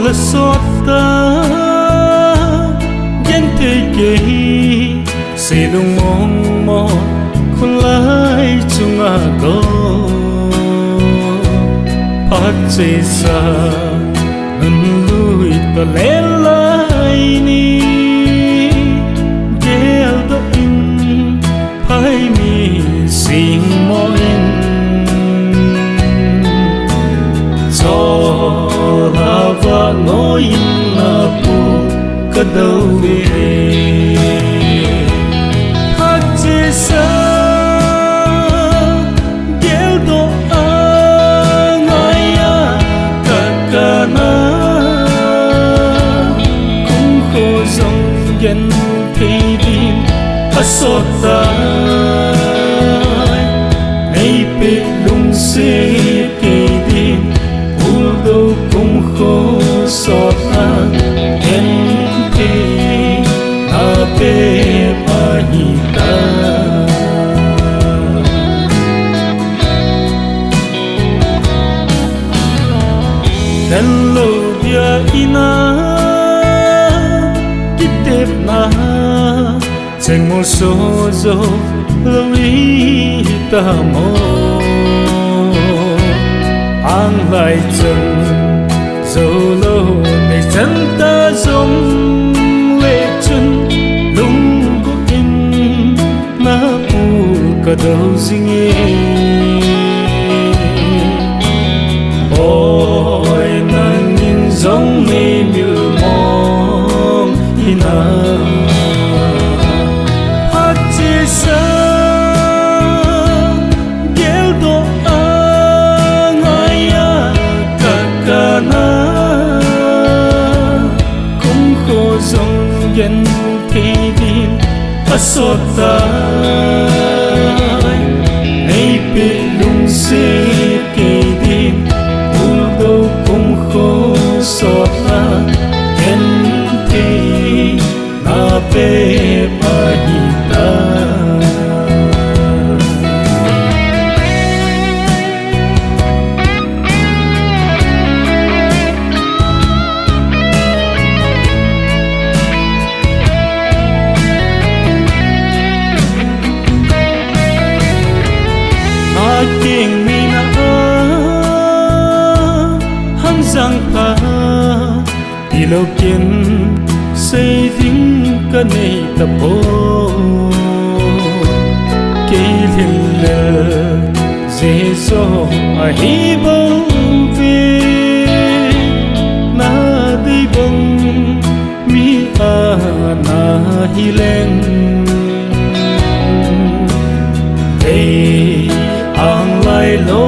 là xót ta dân thế kỷ xì lung mong mò con lái chung à go phát chế xa ngân lui ta lẽ lại ni ghé ta in phải mi xin mò in cho là và nói là bu cái đầu về hát chế xa kéo độ ngay cả cả na cũng khô dòng dân thì đi phát sốt ta nay biết lung xế kỳ đi đâu cũng khô xót ta em thì ta bê ba nhìn ta dan lo dia ina kitep na cheng mo so zo lo i ta mo ang lại chân dẫu lâu ngày chân ta giống lệ chân lung có in na bu cả đầu riêng ôi nàng nhìn giống mê miêu mong hina hát chia xa dân thì đi phát sốt ta nay biết lung xế kỳ đi u đâu cũng khô sốt ta dân thì na bê ba nhìn ta tiếng mi na hăng răng pha đi lâu kiến xây dính cái này tập ô cây liền lờ dễ dò hi bông về na đi bông mi na hi lên ai lo